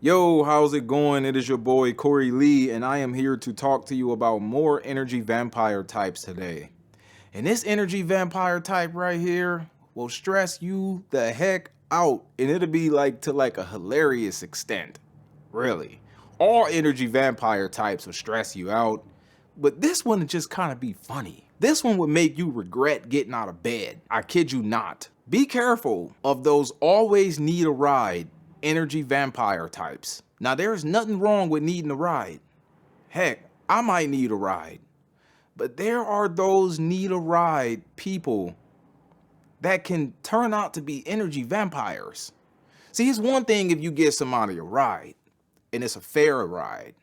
Yo, how's it going? It is your boy Corey Lee, and I am here to talk to you about more energy vampire types today. And this energy vampire type right here will stress you the heck out, and it'll be like to like a hilarious extent. Really. All energy vampire types will stress you out, but this one would just kind of be funny. This one would make you regret getting out of bed. I kid you not. Be careful of those always need a ride energy vampire types. Now, there's nothing wrong with needing a ride. Heck, I might need a ride. But there are those need a ride people that can turn out to be energy vampires. See, it's one thing if you get somebody a ride and it's a fair ride.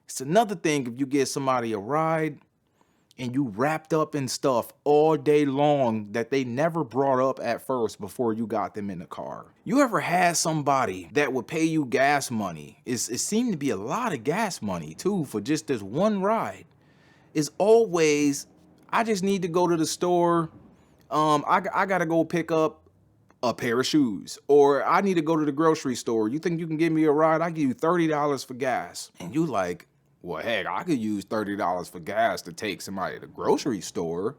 It's another thing if you get somebody a ride and you wrapped up in stuff all day long that they never brought up at first before you got them in the car. You ever had somebody that would pay you gas money? It seemed to be a lot of gas money too for just this one ride. It's always, I just need to go to the store. I gotta go pick up a pair of shoes, or I need to go to the grocery store. You think you can give me a ride? I give you $30 for gas. And you like, well, heck, I could use $30 for gas to take somebody to the grocery store.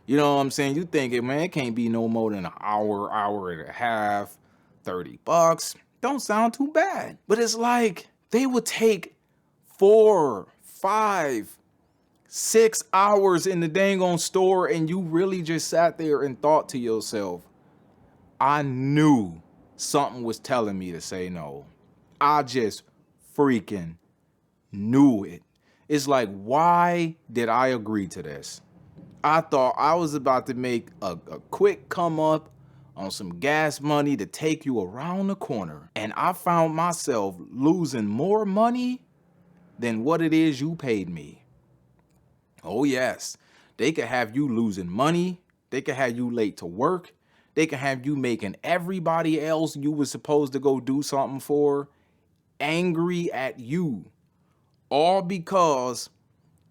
You know what I'm saying? You thinking, man, it can't be no more than an hour, hour and a half, $30. Don't sound too bad. But it's like they would take 4, 5, 6 hours in the dang on store, and you really just sat there and thought to yourself, I knew something was telling me to say no. I just freaking knew it. It's like, why did I agree to this? I thought I was about to make a quick come up on some gas money to take you around the corner, and I found myself losing more money than what it is you paid me. Oh yes, they could have you losing money. They could have you late to work. They could have you making everybody else you was supposed to go do something for angry at you. All because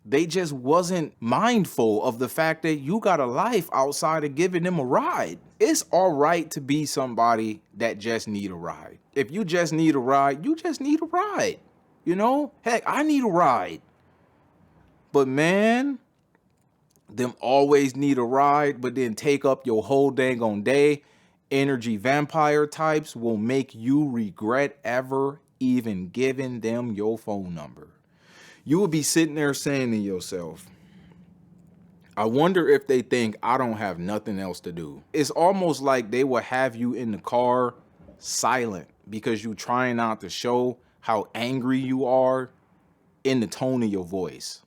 they just wasn't mindful of the fact that you got a life outside of giving them a ride. It's all right to be somebody that just need a ride. If you just need a ride, you just need a ride. You know, heck, I need a ride. But man, them always need a ride, but then take up your whole dang on day. Energy vampire types will make you regret ever even giving them your phone number. You will be sitting there saying to yourself, I wonder if they think I don't have nothing else to do. It's almost like they will have you in the car silent because you trying not to show how angry you are in the tone of your voice.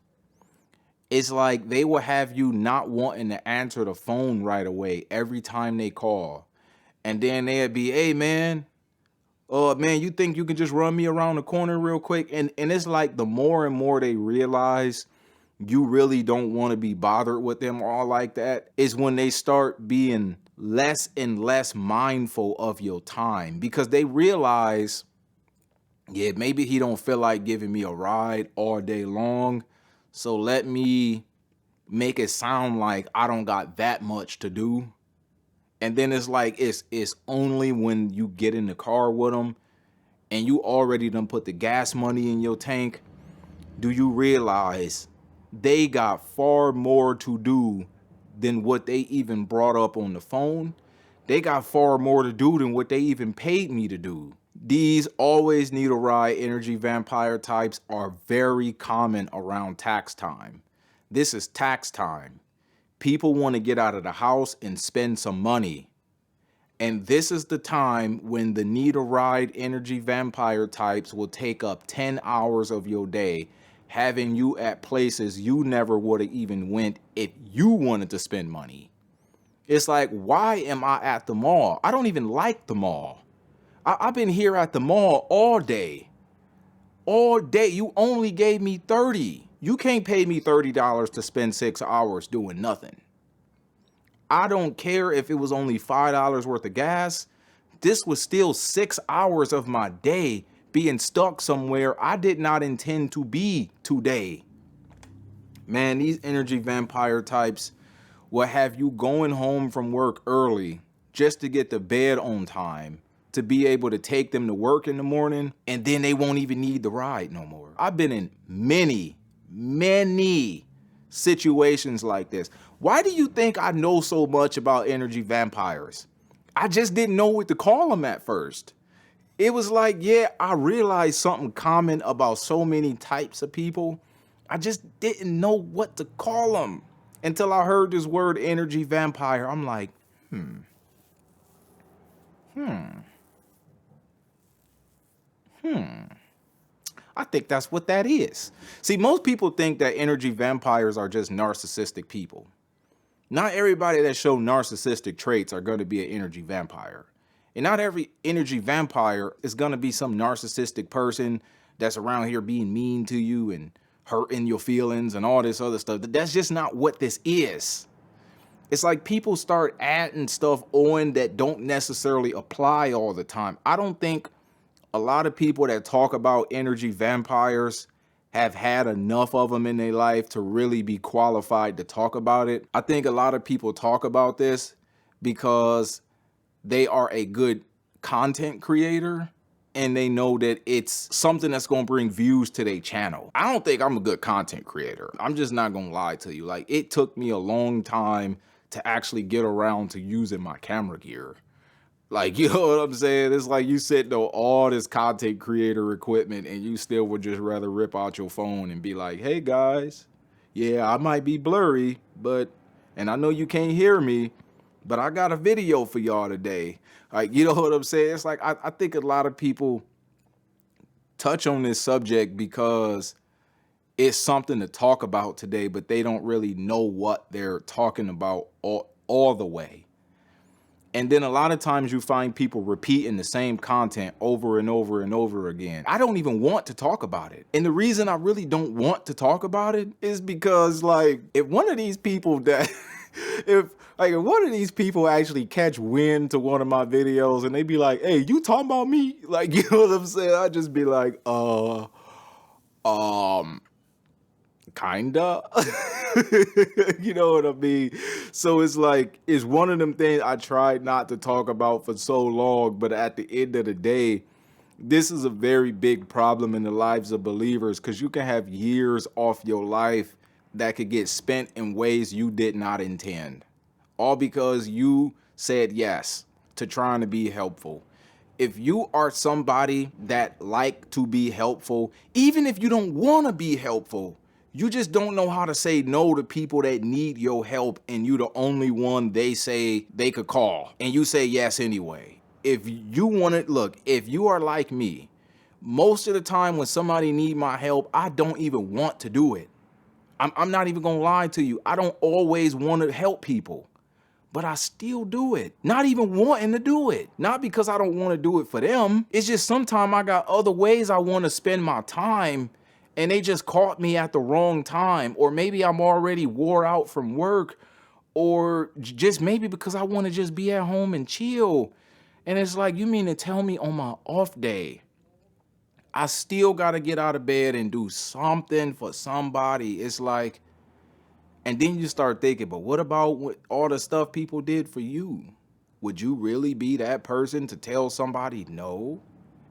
It's like they will have you not wanting to answer the phone right away every time they call. And then they'll be, hey man, man, you think you can just run me around the corner real quick? And it's like the more and more they realize you really don't want to be bothered with them all like that is when they start being less and less mindful of your time, because they realize, yeah, maybe he don't feel like giving me a ride all day long. So let me make it sound like I don't got that much to do. And then it's like it's only when you get in the car with them and you already done put the gas money in your tank, do you realize they got far more to do than what they even brought up on the phone. They got far more to do than what they even paid me to do. These always need a ride energy vampire types are very common around tax time. This is tax time. People want to get out of the house and spend some money. And this is the time when the need a ride energy vampire types will take up 10 hours of your day, having you at places you never would have even went if you wanted to spend money. It's like, why am I at the mall? I don't even like the mall. I've been here at the mall all day. All day. You only gave me $30. You can't pay me $30 to spend 6 hours doing nothing. I don't care if it was only $5 worth of gas. This was still 6 hours of my day being stuck somewhere I did not intend to be today. Man, these energy vampire types will have you going home from work early just to get to bed on time to be able to take them to work in the morning, and then they won't even need the ride no more. I've been in many situations like this. Why do you think I know so much about energy vampires? I just didn't know what to call them at first. It was like, yeah, I realized something common about so many types of people. I just didn't know what to call them until I heard this word energy vampire. I'm like, I think that's what that is. See, most people think that energy vampires are just narcissistic people. Not everybody that show narcissistic traits are going to be an energy vampire. And not every energy vampire is going to be some narcissistic person that's around here being mean to you and hurting your feelings and all this other stuff. That's just not what this is. It's like people start adding stuff on that don't necessarily apply all the time. I don't think a lot of people that talk about energy vampires have had enough of them in their life to really be qualified to talk about it. I think a lot of people talk about this because they are a good content creator and they know that it's something that's going to bring views to their channel. I don't think I'm a good content creator. I'm just not going to lie to you. Like, it took me a long time to actually get around to using my camera gear. Like, you know what I'm saying? It's like you sitting on all this content creator equipment and you still would just rather rip out your phone and be like, hey guys, yeah, I might be blurry, and I know you can't hear me, but I got a video for y'all today. Like, you know what I'm saying? It's like, I think a lot of people touch on this subject because it's something to talk about today, but they don't really know what they're talking about all the way. And then a lot of times you find people repeating the same content over and over and over again. I don't even want to talk about it. And the reason I really don't want to talk about it is because, like, if one of these people that, if one of these people actually catch wind to one of my videos and they be like, hey, you talking about me? Like, you know what I'm saying? I just be like, kinda. You know what I mean? So it's like, it's one of them things I tried not to talk about for so long, but at the end of the day, this is a very big problem in the lives of believers, because you can have years off your life that could get spent in ways you did not intend, all because you said yes to trying to be helpful. If you are somebody that like to be helpful, even if you don't want to be helpful, you just don't know how to say no to people that need your help, and you the only one they say they could call, and you say yes anyway. If you want it, look, if you are like me, most of the time when somebody need my help, I don't even want to do it. I'm not even gonna lie to you. I don't always want to help people, but I still do it. Not even wanting to do it. Not because I don't want to do it for them. It's just sometimes I got other ways I want to spend my time, and they just caught me at the wrong time. Or maybe I'm already wore out from work, or just maybe because I want to just be at home and chill. And it's like, you mean to tell me on my off day, I still got to get out of bed and do something for somebody? It's like, and then you start thinking, but what about all the stuff people did for you? Would you really be that person to tell somebody no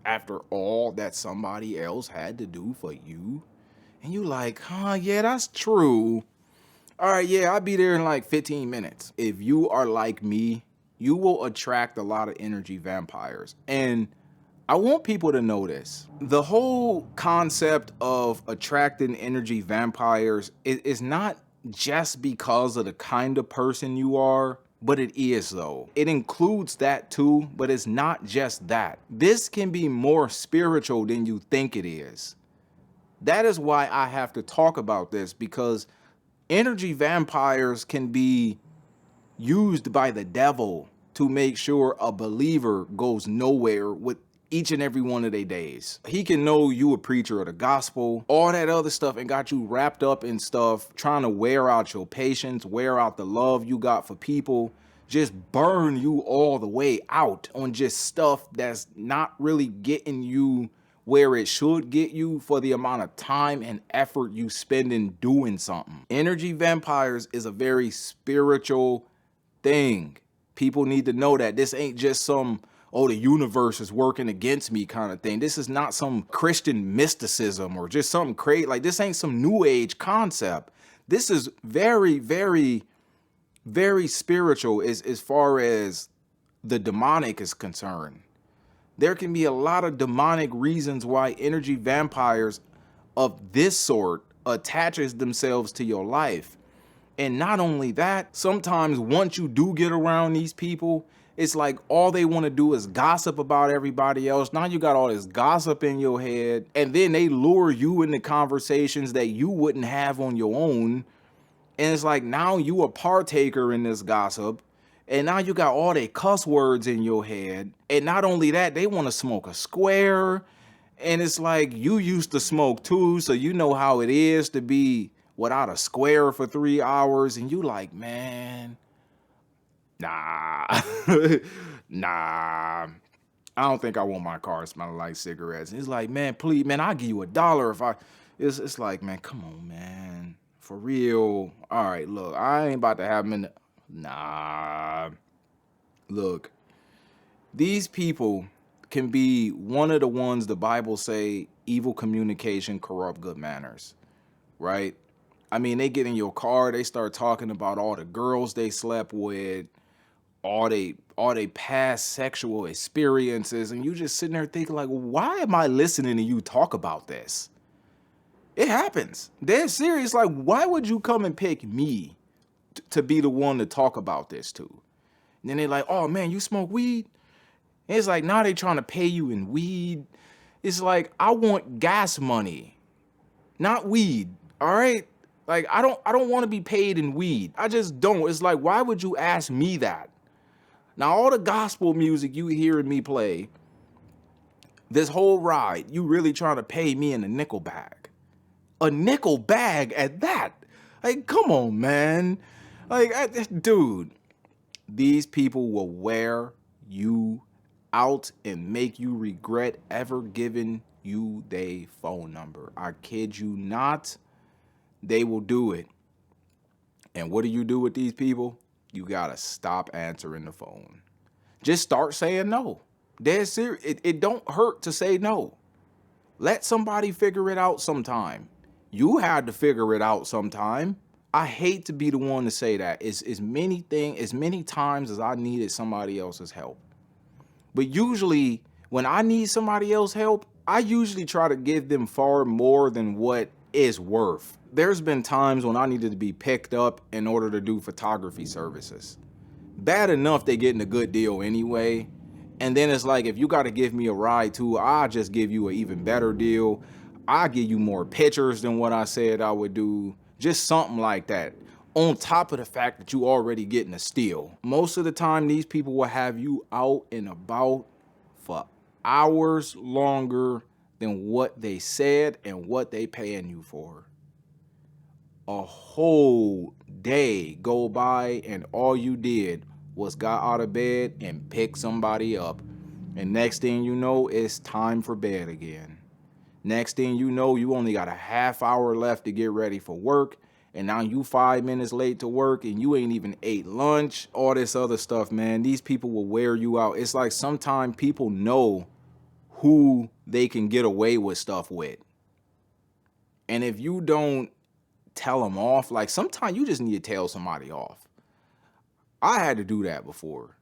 after all that somebody else had to do for you? And you like, yeah, that's true. All right, yeah, I'll be there in like 15 minutes. If you are like me, you will attract a lot of energy vampires. And I want people to know this. The whole concept of attracting energy vampires is not just because of the kind of person you are, but it is though. It includes that too, but it's not just that. This can be more spiritual than you think it is. That is why I have to talk about this, because energy vampires can be used by the devil to make sure a believer goes nowhere with each and every one of their days. He can know you a preacher of the gospel, all that other stuff, and got you wrapped up in stuff, trying to wear out your patience, wear out the love you got for people, just burn you all the way out on just stuff that's not really getting you where it should get you for the amount of time and effort you spend in doing something. Energy vampires is a very spiritual thing. People need to know that this ain't just some oh, the universe is working against me kind of thing. This is not some Christian mysticism or just something crazy. Like, this ain't some new age concept. This is very, very, very spiritual as far as the demonic is concerned. There can be a lot of demonic reasons why energy vampires of this sort attaches themselves to your life. And not only that, sometimes once you do get around these people, it's like all they want to do is gossip about everybody else. Now you got all this gossip in your head, and then they lure you into conversations that you wouldn't have on your own. And it's like now you a partaker in this gossip, and now you got all their cuss words in your head. And not only that, they want to smoke a square. And it's like you used to smoke too, so you know how it is to be without a square for 3 hours. And you like, man, nah, nah. I don't think I want my car smelling like cigarettes. And it's like, man, please, man, I'll give you $1 if I. It's like, man, come on, man, for real. All right, look, I ain't about to have them in the, nah. Look, these people can be one of the ones the Bible say evil communication corrupt good manners, right? I mean, they get in your car, they start talking about all the girls they slept with, all they past sexual experiences, and you just sitting there thinking like, why am I listening to you talk about this? It happens. They're serious. Like, why would you come and pick me to be the one to talk about this to? And then they're like, oh man, you smoke weed? And it's like, now they trying to pay you in weed. It's like, I want gas money, not weed. All right. Like, I don't want to be paid in weed. I just don't. It's like, why would you ask me that? Now, all the gospel music you hearing me play, this whole ride, you really trying to pay me in a nickel bag. A nickel bag at that. Like, come on, man. Like, dude, these people will wear you out and make you regret ever giving you their phone number. I kid you not. They will do it. And what do you do with these people? You gotta stop answering the phone. Just start saying no. Dead serious. It don't hurt to say no. Let somebody figure it out sometime. You had to figure it out sometime. I hate to be the one to say that. As many times as I needed somebody else's help. But usually when I need somebody else's help, I usually try to give them far more than what is worth. There's been times when I needed to be picked up in order to do photography services. Bad enough they getting a good deal anyway. And then it's like, if you got to give me a ride too, I'll just give you an even better deal. I'll give you more pictures than what I said I would do. Just something like that. On top of the fact that you already getting a steal. Most of the time, these people will have you out and about for hours longer than what they said and what they paying you for. A whole day go by and all you did was got out of bed and pick somebody up. And next thing you know, it's time for bed again. Next thing you know, you only got a half hour left to get ready for work. And now you 5 minutes late to work and you ain't even ate lunch. All this other stuff, man. These people will wear you out. It's like sometimes people know who they can get away with stuff with. And if you don't tell them off, like sometimes you just need to tell somebody off. I had to do that before,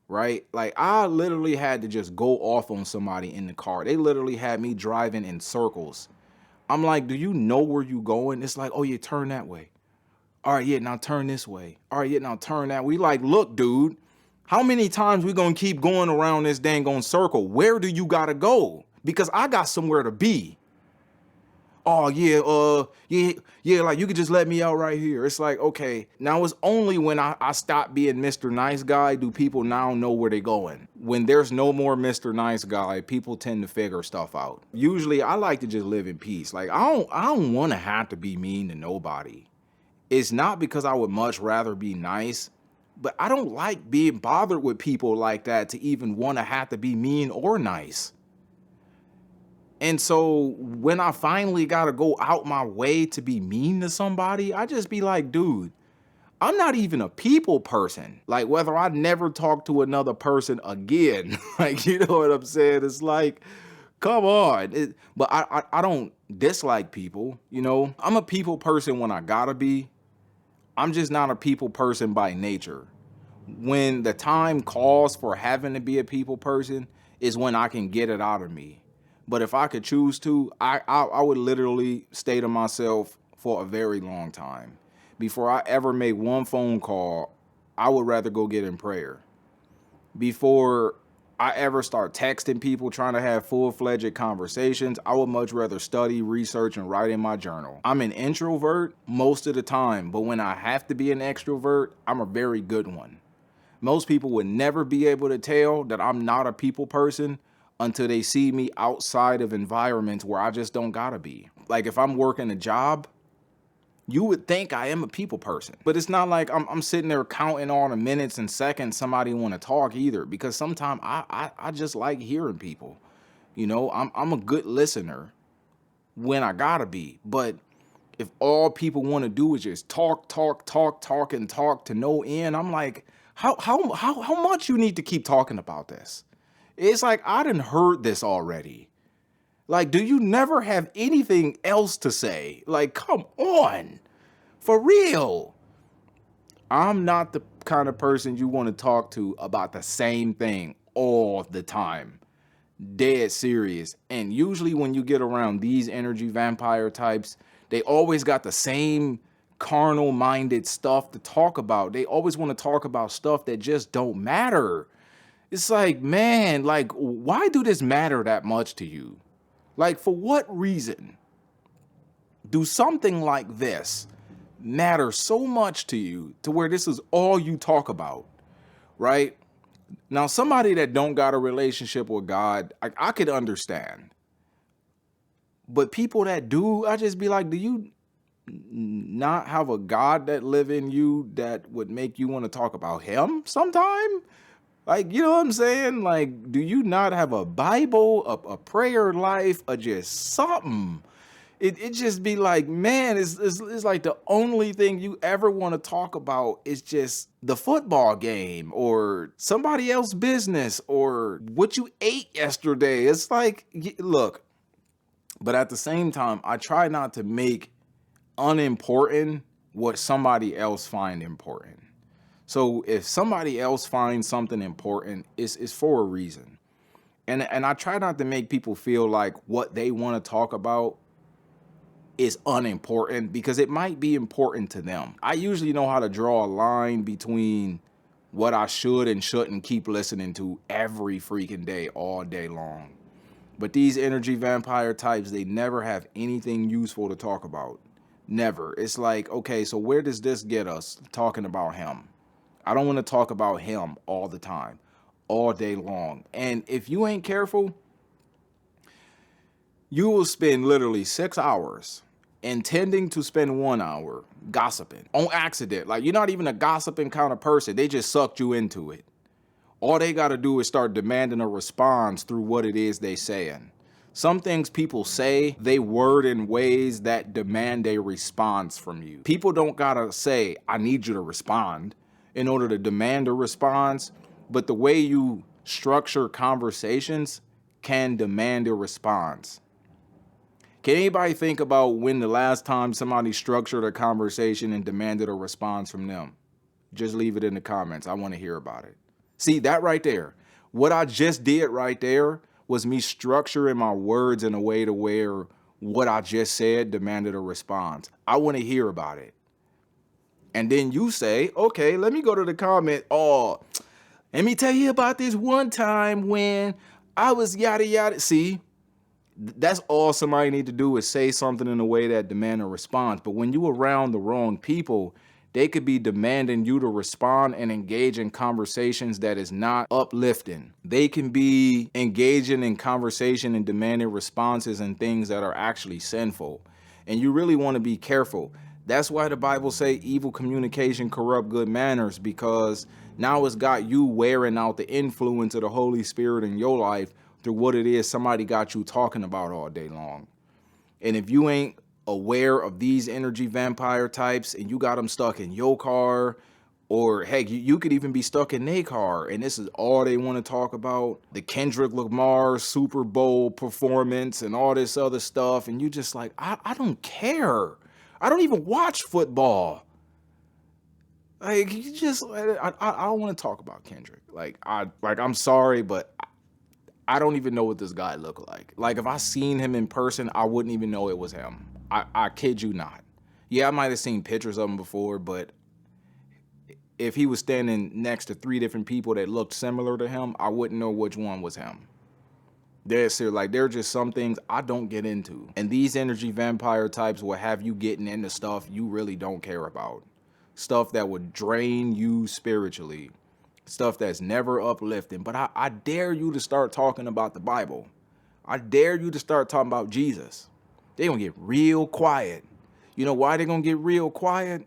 right? Like I literally had to just go off on somebody in the car. They literally had me driving in circles. I'm like, do you know where you going? It's like, oh yeah, turn that way. All right, yeah, now turn this way. All right, yeah, now turn that way. We like, look, dude, how many times we gonna keep going around this dang on circle? Where do you gotta go? Because I got somewhere to be. Oh yeah, like you could just let me out right here. It's like, okay, now it's only when I stop being Mr. Nice Guy do people now know where they're going. When there's no more Mr. Nice Guy, people tend to figure stuff out. Usually I like to just live in peace. Like I don't want to have to be mean to nobody. It's not because I would much rather be nice, but I don't like being bothered with people like that to even want to have to be mean or nice. And so when I finally got to go out my way to be mean to somebody, I just be like, dude, I'm not even a people person. Like, whether I never talk to another person again, like, you know what I'm saying? It's like, come on. But I don't dislike people, you know? I'm a people person when I gotta be. I'm just not a people person by nature. When the time calls for having to be a people person is when I can get it out of me. But if I could choose to, I would literally stay to myself for a very long time. Before I ever make one phone call, I would rather go get in prayer. Before I ever start texting people trying to have full-fledged conversations, I would much rather study, research, and write in my journal. I'm an introvert most of the time, but when I have to be an extrovert, I'm a very good one. Most people would never be able to tell that I'm not a people person until they see me outside of environments where I just don't gotta be. Like, if I'm working a job, you would think I am a people person, but it's not like I'm sitting there counting all the minutes and seconds somebody want to talk either, because sometimes I just like hearing people. You know, I'm a good listener when I gotta be, but if all people want to do is just talk and talk to no end, I'm like, how much you need to keep talking about this? It's like, I done heard this already. Like, do you never have anything else to say? Like, come on, for real. I'm not the kind of person you want to talk to about the same thing all the time. Dead serious. And usually when you get around these energy vampire types, they always got the same carnal minded stuff to talk about. They always want to talk about stuff that just don't matter. It's like, man, like, why do this matter that much to you? Like, for what reason do something like this matter so much to you to where this is all you talk about, right? Now, somebody that don't got a relationship with God, I could understand. But people that do, I just be like, do you not have a God that live in you that would make you want to talk about him sometime? Like, you know what I'm saying? Like, do you not have a Bible, a prayer life, or just something? It just be like, man, it's like the only thing you ever want to talk about is just the football game or somebody else's business or what you ate yesterday. It's like, look, but at the same time, I try not to make unimportant what somebody else find important. So if somebody else finds something important, it's for a reason. And I try not to make people feel like what they want to talk about is unimportant, because it might be important to them. I usually know how to draw a line between what I should and shouldn't keep listening to every freaking day, all day long. But these energy vampire types, they never have anything useful to talk about. Never. It's like, okay, so where does this get us talking about him? I don't want to talk about him all the time, all day long. And if you ain't careful, you will spend literally 6 hours intending to spend 1 hour gossiping on accident. Like, you're not even a gossiping kind of person. They just sucked you into it. All they got to do is start demanding a response through what it is they saying. Some things people say, they word in ways that demand a response from you. People don't got to say, I need you to respond in order to demand a response, but the way you structure conversations can demand a response. Can anybody think about when the last time somebody structured a conversation and demanded a response from them? Just leave it in the comments. I want to hear about it. See, that right there, what I just did right there was me structuring my words in a way to where what I just said demanded a response. I want to hear about it. And then you say, okay, let me go to the comment. Oh, let me tell you about this one time when I was yada yada. See, that's all somebody need to do is say something in a way that demand a response. But when you around the wrong people, they could be demanding you to respond and engage in conversations that is not uplifting. They can be engaging in conversation and demanding responses and things that are actually sinful. And you really want to be careful. That's why the Bible say evil communication corrupt good manners, because now it's got you wearing out the influence of the Holy Spirit in your life through what it is somebody got you talking about all day long. And if you ain't aware of these energy vampire types and you got them stuck in your car, or heck, you could even be stuck in their car and this is all they want to talk about, the Kendrick Lamar Super Bowl performance and all this other stuff, and you just like, I don't care. I don't even watch football. Like, you just, I don't want to talk about Kendrick. I'm sorry, but I don't even know what this guy looked like. Like, if I seen him in person, I wouldn't even know it was him. I kid you not. Yeah, I might have seen pictures of him before, but if he was standing next to 3 different people that looked similar to him, I wouldn't know which one was him. There are just some things I don't get into. And these energy vampire types will have you getting into stuff you really don't care about. Stuff that would drain you spiritually. Stuff that's never uplifting. But I dare you to start talking about the Bible. I dare you to start talking about Jesus. They're going to get real quiet. You know why they're going to get real quiet?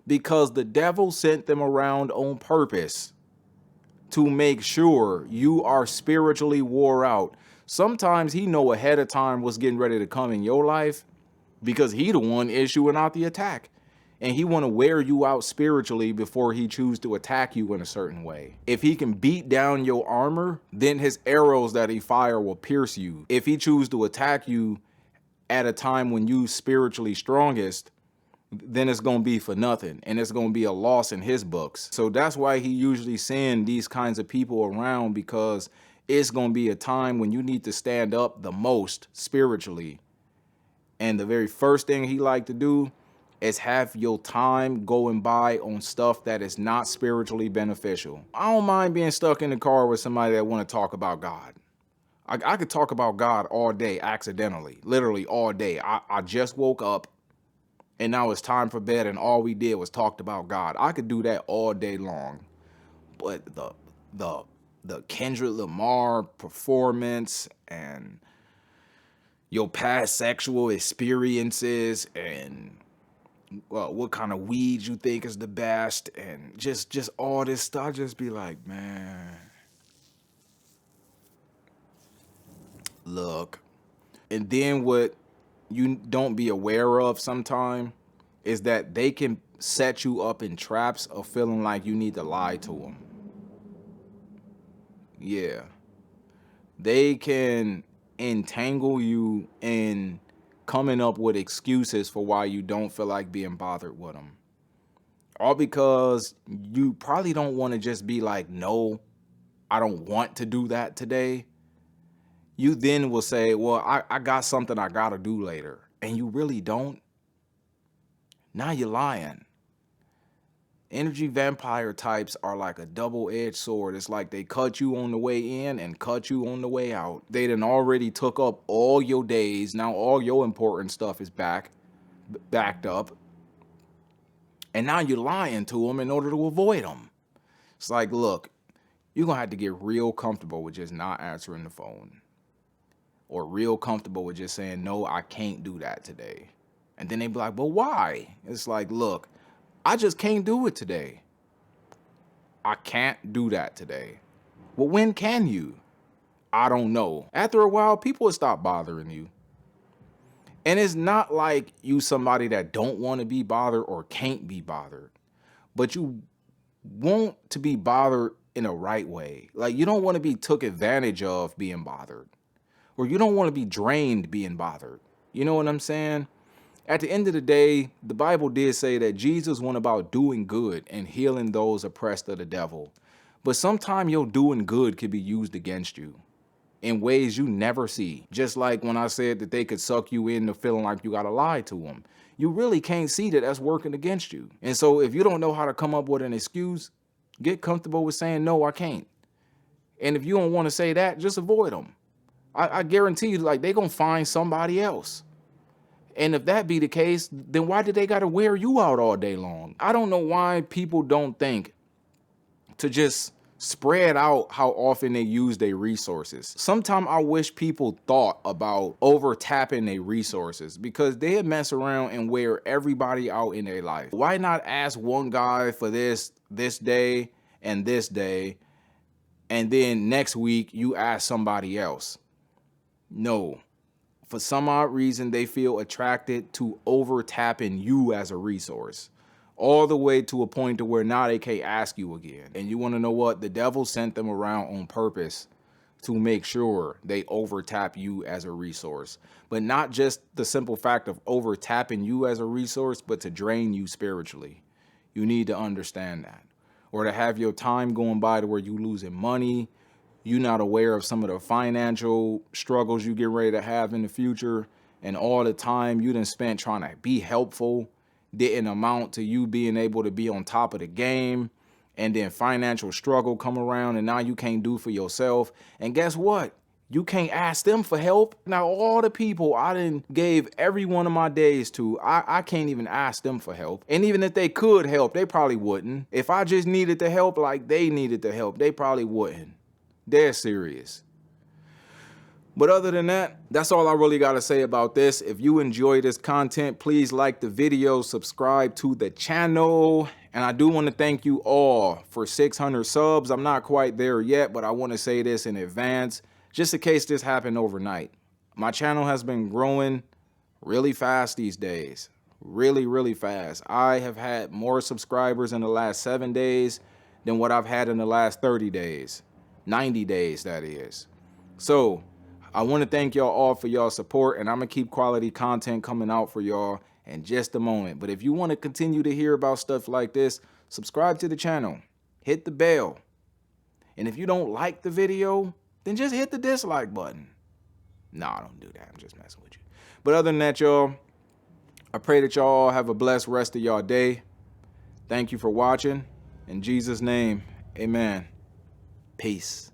Because the devil sent them around on purpose to make sure you are spiritually wore out. Sometimes he know ahead of time what's getting ready to come in your life because he the one issuing out the attack. And he want to wear you out spiritually before he choose to attack you in a certain way. If he can beat down your armor, then his arrows that he fire will pierce you. If he choose to attack you at a time when you spiritually strongest, then it's going to be for nothing and it's going to be a loss in his books. So that's why he usually send these kinds of people around, because it's going to be a time when you need to stand up the most spiritually. And the very first thing he like to do is have your time going by on stuff that is not spiritually beneficial. I don't mind being stuck in the car with somebody that want to talk about God. I could talk about God all day accidentally, literally all day. I just woke up and now it's time for bed and all we did was talked about God. I could do that all day long. But the Kendrick Lamar performance and your past sexual experiences and what kind of weed you think is the best and just all this stuff, I just be like, man, look. And then what you don't be aware of sometime is that they can set you up in traps of feeling like you need to lie to them. Yeah. They can entangle you in coming up with excuses for why you don't feel like being bothered with them. All because you probably don't want to just be like, no, I don't want to do that today. You then will say, well, I got something I got to do later. And you really don't. Now you're lying. Energy vampire types are like a double-edged sword. It's like they cut you on the way in and cut you on the way out. They done already took up all your days. Now all your important stuff is backed up. And now you're lying to them in order to avoid them. It's like, look, you're going to have to get real comfortable with just not answering the phone. Or real comfortable with just saying, no, I can't do that today. And then they be like, but why? It's like, look, I just can't do it today. I can't do that today. Well, when can you? I don't know. After a while, people will stop bothering you. And it's not like you somebody that don't want to be bothered or can't be bothered. But you want to be bothered in a right way. Like, you don't want to be took advantage of being bothered. Or you don't want to be drained being bothered. You know what I'm saying? At the end of the day, the Bible did say that Jesus went about doing good and healing those oppressed of the devil. But sometimes your doing good could be used against you in ways you never see. Just like when I said that they could suck you into feeling like you got to lie to them. You really can't see that that's working against you. And so if you don't know how to come up with an excuse, get comfortable with saying, no, I can't. And if you don't want to say that, just avoid them. I guarantee you, like, they're going to find somebody else. And if that be the case, then why did they got to wear you out all day long? I don't know why people don't think to just spread out how often they use their resources. Sometimes I wish people thought about over tapping their resources, because they mess around and wear everybody out in their life. Why not ask one guy for this day, and then next week you ask somebody else? No. For some odd reason, they feel attracted to over tapping you as a resource, all the way to a point to where now they can't ask you again. And you want to know what? The devil sent them around on purpose to make sure they over tap you as a resource. But not just the simple fact of over tapping you as a resource, but to drain you spiritually. You need to understand that. Or to have your time going by to where you losing money, you're not aware of some of the financial struggles you get ready to have in the future, and all the time you done spent trying to be helpful didn't amount to you being able to be on top of the game, and then financial struggle come around and now you can't do for yourself. And guess what? You can't ask them for help. Now, all the people I done gave every one of my days to, I can't even ask them for help. And even if they could help, they probably wouldn't. If I just needed the help like they needed the help, they probably wouldn't. They're serious. But other than that, that's all I really got to say about this. If you enjoy this content, please like the video, subscribe to the channel. And I do want to thank you all for 600 subs. I'm not quite there yet, but I want to say this in advance, just in case this happened overnight. My channel has been growing really fast these days. Really, really fast. I have had more subscribers in the last 7 days than what I've had in the last 30 days. 90 days, that is. So I want to thank y'all all for y'all support, and I'm going to keep quality content coming out for y'all in just a moment. But if you want to continue to hear about stuff like this, subscribe to the channel, hit the bell. And if you don't like the video, then just hit the dislike button. Nah, don't do that. I'm just messing with you. But other than that, y'all, I pray that y'all have a blessed rest of y'all day. Thank you for watching. In Jesus' name, amen. Peace.